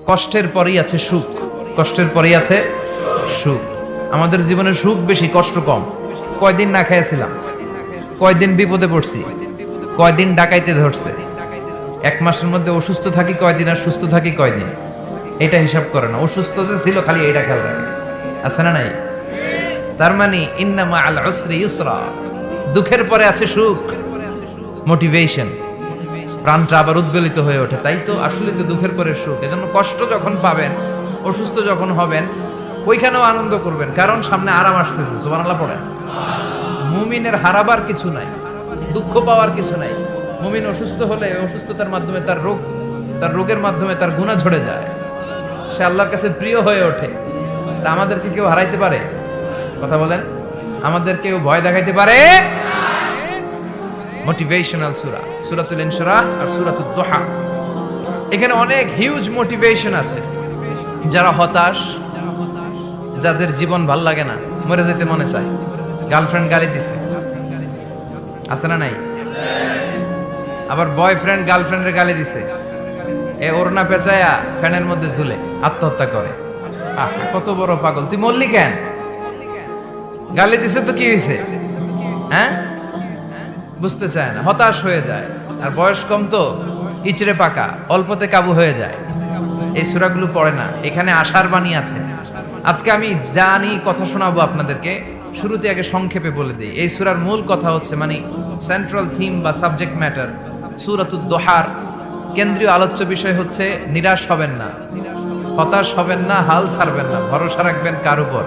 কষ্টের পরেই আছে সুখ, কষ্টের পরেই আছে সুখ। আমাদের জীবনে সুখ বেশি, কষ্ট কম। কয়দিন না খেয়েছিলাম, কয়দিন বিপদে পড়ছি, কয়দিন ডাকাইতে ধরছে, এক মাসের মধ্যে অসুস্থ থাকি কয়দিন আর সুস্থ থাকি কয়দিন, এটা হিসাব করে না। অসুস্থ যে ছিল খালি এটা খেয়াল রাখে, আছে না নাই? তার মানে ইন্না মাআল উসরি ইউসরা, দুঃখের পরে আছে সুখ, মোটিভেশন, প্রাণটা আবার উদ্বেলিত হয়ে ওঠে। তাই তো আসলে তো দুঃখের পরে সুখ। এজন্য কষ্ট যখন পাবেন, অসুস্থ যখন হবেন, ওইখানেও আনন্দ করবেন, কারণ সামনে আরাম আসতেছে। সুবহানাল্লাহ পড়েন। মুমিনের হারাবার কিছু নাই, দুঃখ পাওয়ার কিছু নাই। মুমিন অসুস্থ হলে অসুস্থতার মাধ্যমে তার রোগের মাধ্যমে তার গুনাহ ঝরে যায়, সে আল্লাহর কাছে প্রিয় হয়ে ওঠে। তা আমাদেরকে কেউ হারাইতে পারে? কথা বলেন, আমাদের কেউ ভয় দেখাইতে পারে? মোটিভেশনাল সূরা, সূরাতুল ইনশিরাহ আর সূরাতুদ দুহা। এখানে অনেক হিউজ মোটিভেশন আছে। যারা হতাশ, যাদের জীবন ভাল লাগে না, মরে যেতে মনে চায়, গার্লফ্রেন্ড গালি দিছে, আছে না নাই? আবার বয়ফ্রেন্ড গার্লফ্রেন্ডের গালি দিছে, এ ওড়না পেঁচায়া ফ্যানের মধ্যে ঝুলে আত্মহত্যা করে। কত বড় পাগল! তুই মরলি কেন? গালি দিছে তো কি হয়েছে? হ্যাঁ, বুঝতে চায় না, হতাশ হয়ে যায়। আর বয়স কম তো, ইচড়ে পাকা, অল্পতে কাবু হয়ে যায়। এই সূরাগুলো পড়ে না। এখানে আশার বাণী আছে। আজকে আমি জানি কথা শোনাবো আপনাদেরকে, শুরুতে আগে সংক্ষেপে বলে দিই। এই সূরার মূল কথা হচ্ছে, মানে সেন্ট্রাল থিম বা সাবজেক্ট ম্যাটার, সূরাতুদ দুহার কেন্দ্রীয় আলোচ্য বিষয় হচ্ছে নিরাশ হবেন না, হতাশ হবেন না, হাল ছাড়বেন না, ভরসা রাখবেন কার উপর?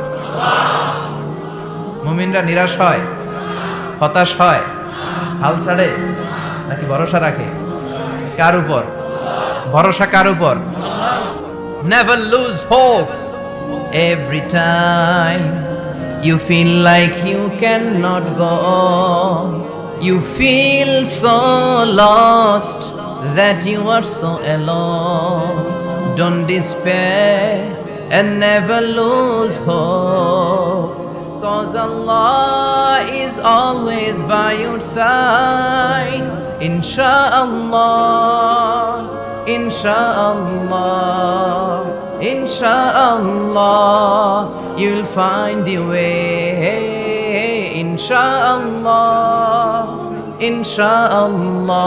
মুমিনরা নিরাশ হয়, হতাশ হয়, হাল ছাড়ে নাকি ভরসা রাখে? কার উপর ভরসা? কার উপর? Never lose hope. Every time you feel like you cannot go on, you feel so lost that you are so alone. Don't despair and never lose hope, 'cause Allah is always by your side. Insha'Allah, Insha'Allah, Insha'Allah, you'll find your way. Insha'Allah, Insha'Allah,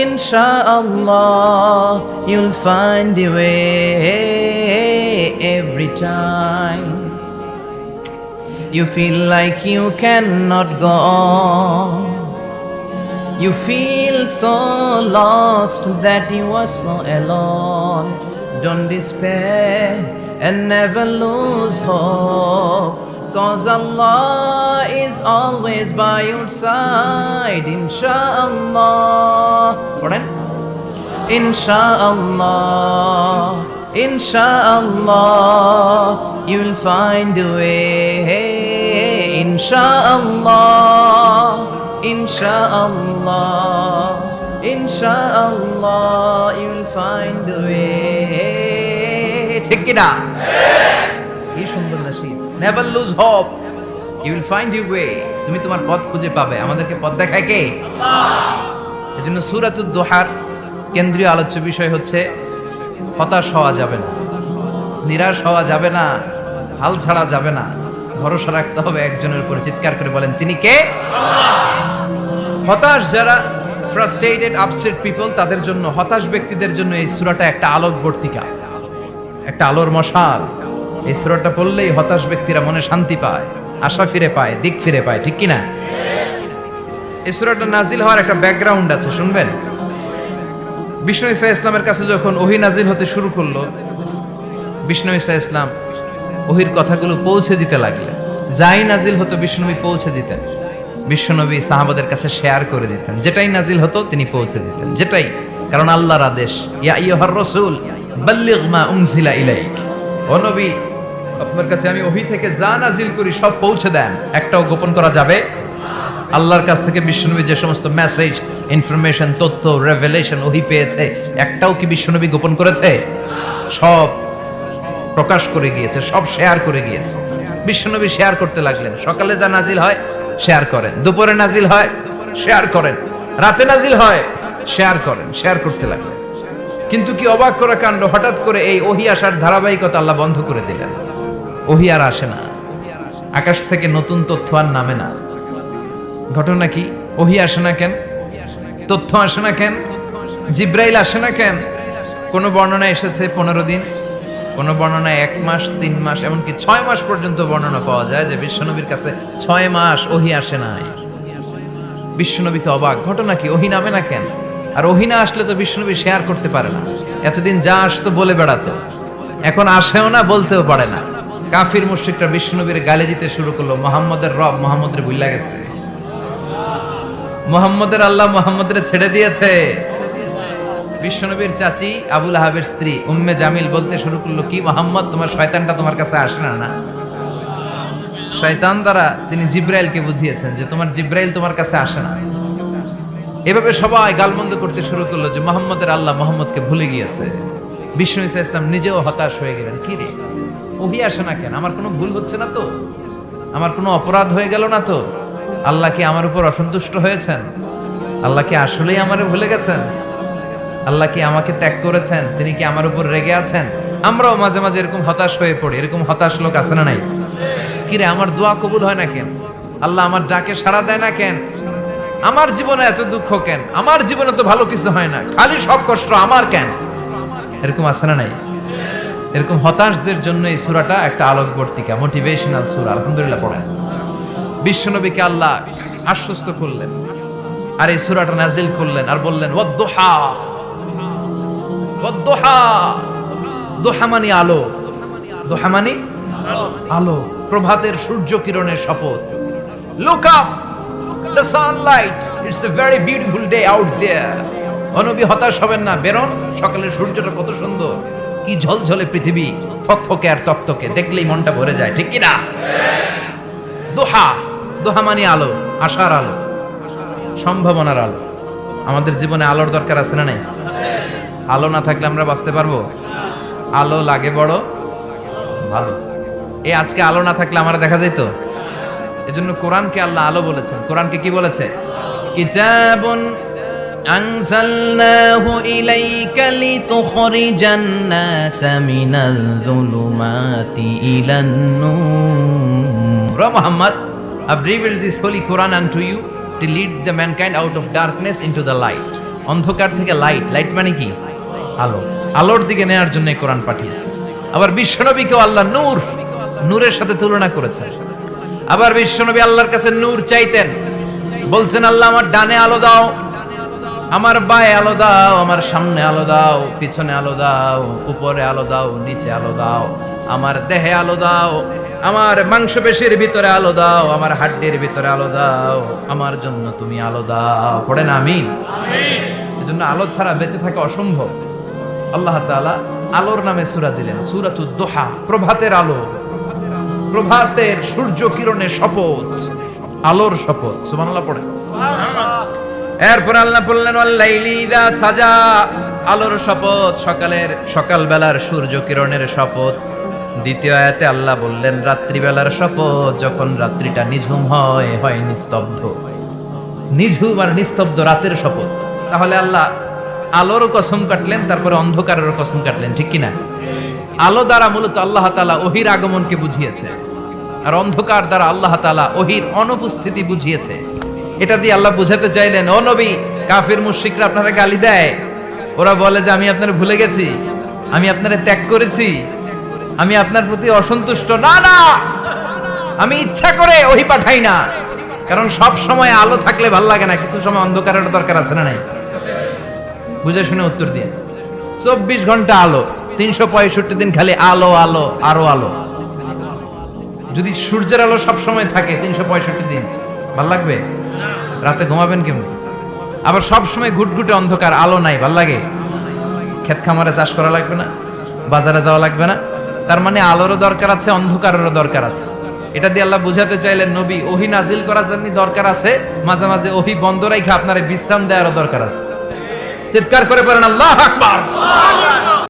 Insha'Allah, you'll find your way. Every time you feel like you cannot go on, you feel so lost that you are so alone. Don't despair and never lose hope, 'cause Allah is always by your side. Insha'Allah, Insha'Allah, Insha'Allah, you'll find a way. Insha'Allah, Insha'Allah, Insha'Allah, you'll find a way. ঠিক কি না? কি সুন্দর nasheed. Never lose hope, you will find your way. তুমি তোমার পথ খুঁজে পাবে। আমাদেরকে পথ দেখায় কে? আল্লাহ। এজন্য সূরাতুদ দুহার কেন্দ্রীয় আলোচ্য বিষয় হচ্ছে হতাশ হওয়া যাবে না, নিরাশ হওয়া যাবে না, হাল ছাড়া যাবে না, ভরসা রাখতে হবে একজনের উপর। চিৎকার করে বলেন, তিনি কে? হতাশ যারা, ফ্রাস্ট্রেটেড, আপসেট পিপল, তাদের জন্য, হতাশ ব্যক্তিদের জন্য এই সূরাটা একটা আলোকবর্তিকা, একটা আলোর মশাল। এই সূরাটা পড়লেই হতাশ ব্যক্তিরা মনে শান্তি পায়, আশা ফিরে পায়, দিক ফিরে পায়। ঠিক কি না? এই সূরাটা নাজিল হওয়ার একটা ব্যাকগ্রাউন্ড আছে, শুনবেন। বিষ্ণু ঈসা ইসলামের কাছে যখন ওহী নাজিল হতে শুরু করলো, বিষ্ণু ঈসা ইসলাম ওহীর কথাগুলো পৌঁছে দিতে লাগলেন। যাই নাজিল হতো বিষ্ণুনবী পৌঁছে দিতেন, বিশ্বনবী সাহাবাদের কাছে শেয়ার করে দিতেন। যেটাই নাজিল হতো তিনি পৌঁছে দিতেন, যেটাই, কারণ আল্লাহর আদেশ, ইয়া আইয়ুহার রাসূল বাল্লিগ মা উনজিলা ইলাইক। ও নবী, আপনার কাছে আমি ওহী থেকে যা নাজিল করি সব পৌঁছে দেন, একটাও গোপন করা যাবে। আল্লাহর কাছ থেকে বিশ্বনবী যে সমস্ত মেসেজ, ইনফরমেশন, তথ্য, রেভেলেশন ওহী পেয়েছে, একটাও কি বিশ্বনবী গোপন করেছে? সব প্রকাশ করে গিয়েছে, সব শেয়ার করে গিয়েছে। বিশ্বনবী শেয়ার করতে লাগলেন। সকালে যা নাজিল হয় শেয়ার করেন, দুপুরে নাজিল হয় শেয়ার করেন, রাতে নাজিল হয় শেয়ার করেন, শেয়ার করতে লাগলেন। কিন্তু কি অবাক করা কাণ্ড, হঠাৎ করে এই ওহী আসার ধারাবাহিকতা আল্লাহ বন্ধ করে দিলেন। ওহী আর আসে না, আকাশ থেকে নতুন তথ্য আর নামে না। ঘটনা কি? ওহী আসে না কেন? তথ্য আসে না কেন? জিব্রাইল আসে না কেন? কোন বর্ণনা এসেছে 15 দিন, কোন বর্ণনায় 1 মাস, 3 মাস, এমনকি 6 মাস পর্যন্ত বর্ণনা পাওয়া যায় যে বিশ্বনবীর কাছে 6 মাস ওহী আসে নাই। বিশ্বনবী তো অবাক, ঘটনা কি? ওহী নামে না কেন? আর ওহী না আসলে তো বিশ্বনবী শেয়ার করতে পারে না। এতদিন যা আসতো বলে বেড়াতো, এখন আসেও না, বলতেও পারে না। কাফির মুশরিকরা বিশ্বনবীর গালি দিতে শুরু করলো, মুহাম্মদের রব মুহাম্মদের ভুইলা গেছে, মুহাম্মদের আল্লাহ মুহাম্মদের ছেড়ে দিয়েছে। বিশ্বনবীর চাচি আবু লাহাবের স্ত্রী উম্মে জামিল বলতে শুরু করলো, কি মুহাম্মদ, তোমার শয়তানটা তোমার কাছে আসে না? না, শয়তান দ্বারা তিনি জিব্রাইলকে বুঝিয়েছেন যে তোমার জিব্রাইল তোমার কাছে আসে না। এভাবে সবাই গালমন্দ করতে শুরু করলো যে মুহাম্মদের আল্লাহ মুহাম্মদকে ভুলে গিয়েছে। বিষ্ণু ঈসা ইসলাম নিজেও হতাশ হয়ে গেলেন, কি রে ওহী আসে না কেন? আমার কোনো ভুল হচ্ছে না তো? আমার কোনো অপরাধ হয়ে গেল না তো? আল্লাহ কি আমার উপর অসন্তুষ্ট হয়েছেন? আল্লাহ কি আসলেই আমারে ভুলে গেছেন? আল্লাহ কি আমাকে ত্যাগ করেছেন? তিনি কি আমার উপর রেগে আছেন? আমরাও মাঝে মাঝে এরকম হতাশ হয়ে পড়ি। এরকম হতাশ লোক আছে না নাই? কিরে আমার দোয়া কবুল হয় না কেন? আল্লাহ আমার ডাকে সাড়া দেয় না কেন? আমার জীবনে এত দুঃখ কেন? আমার জীবনে তো ভালো কিছু হয় না, খালি সব কষ্ট আমার কেন? এরকম আছে না নাই? এরকম হতাশদের জন্য এই সূরাটা একটা আলোকবর্তিকা, মোটিভেশনাল সূরা। আলহামদুলিল্লাহ পড়েন। বিশ্বনবীকে আল্লাহ আশ্বস্ত করলেন আর এই সূরাটা নাজিল করলেন আর বললেন ওয়াদ-দুহা। ওয়াদ-দুহা, দুহা মানে আলো, দুহা মানে আলো, প্রভাতের সূর্য কিরণের শপথ। Look up, the sunlight, it's a very beautiful day out there. নবী হতাশ হবেন না, বেরোন, সকালের সূর্যটা কত সুন্দর, কি ঝলঝলে পৃথিবী, ফকফকে আর তকতকে, দেখলেই মনটা ভরে যায়, ঠিক কি না? দোহা, দোহা মানে আলো, আশার আলো, সম্ভাবনার আলো। আমাদের জীবনে আলোর দরকার আছে না নাই? আলো না থাকলে আমরা বাঁচতে পারবো? আলো লাগে বড় ভালো। এই আজকে আলো না থাকলে আমার দেখা যেত। এজন্য কোরআনকে আল্লাহ আলো বলেছেন। কোরআনকে কি বলেছে? কিতাবুন আনজালনাহু ইলাইকা লিতুখরিজান নাসা মিনাল যুলুমাতি ইলান নূর। ও Muhammad, I've revealed this holy Quran unto you to lead the mankind out of darkness into the light. অন্ধকার থেকে লাইট, লাইট মানে কি? আলো, আলোর দিকে নেয়ার জন্য কোরআন পাঠিয়েছে। আবার বিশ্বনবীকেও আল্লাহ নূর, নূরের সাথে তুলনা করেছেন। আবার বিশ্বনবী আল্লাহর কাছে নূর চাইতেন, বলতেন আল্লাহ আমার ডানে আলো দাও, আমার বায়ে আলো দাও, আমার সামনে আলো দাও, পিছনে আলো দাও, উপরে আলো দাও, নিচে আলো দাও, আমার দেহে আলো দাও, আমার মাংসপেশির ভিতরে আলো দাও, আমার হাড্ডির ভিতরে আলো দাও, আমার জন্য তুমি আলো দাও। পড়েন আমিন। এজন্য আলো ছাড়া বেঁচে থাকা অসম্ভব। আল্লাহ তাআলা আলোর নামে সূরা দিলেন, সূরাতুদ দুহা, প্রভাতের আলো, প্রভাতের সূর্য কিরণের শপথ, আলোর শপথ। সুবহানাল্লাহ পড়েন। এরপর আল্লাহ বললেন ওয়াল-লাইলি ইযা সাজা, আলোর শপথ, সকালের সকালবেলার সূর্য কিরণের শপথ। দ্বিতীয় আয়াতে আল্লাহ বললেন রাত্রিবেলার শপথ, যখন রাত্রিটা নিঝুম হয়, হয় নিস্তব্ধ। নিঝুম আর নিস্তব্ধ রাতের শপথ। তাহলে আল্লাহ আলোর কসম কাটলেন, তারপরে অন্ধকারের কসম কাটলেন, ঠিক কি না? আলো দ্বারা মূলত আল্লাহ তাআলা ওহীর আগমনকে বুঝিয়েছে, আর অন্ধকার দ্বারা আল্লাহ তাআলা ওহীর অনুপস্থিতি বুঝিয়েছে। এটা দিয়ে আল্লাহ বুঝাতে চাইলেন, ও নবী, কাফির মুশরিকরা আপনারা গালি দেয়, ওরা বলে যে আমি আপনারে ভুলে গেছি, আমি আপনারে ত্যাগ করেছি, আমি আপনার প্রতি অসন্তুষ্ট। না না, আমি ইচ্ছা করে ওহী পাঠাই না, কারণ সব সময় আলো থাকলে ভাল লাগে না, কিছু সময় অন্ধকারের দরকার আছে না নাই? বুঝে শুনে উত্তর দিয়ে। 24 ঘন্টা আলো, 365 দিন খালি আলো আলো আরো আলো। যদি সূর্যের আলো সব সময় থাকে 365 দিন, ভাল লাগবে? রাতে ঘুমাবেন কেমন? আবার সব সময় ঘুটঘুটে অন্ধকার, আলো নাই, ভাল লাগে? ক্ষেত খামারে চাষ করা লাগবে না, বাজারে যাওয়া লাগবে না। তার মানে আলোরও দরকার আছে, অন্ধকারেরও দরকার আছে। এটা দিয়ে আল্লাহ বুঝাতে চাইলেন, নবী, ওহী নাজিল করার জন্য দরকার আছে, মাঝে মাঝে ওহী বন্ধ রাখা আপনার বিশ্রাম দেওয়ারও দরকার আছে। চিৎকার করে পড়েন আল্লাহু আকবার।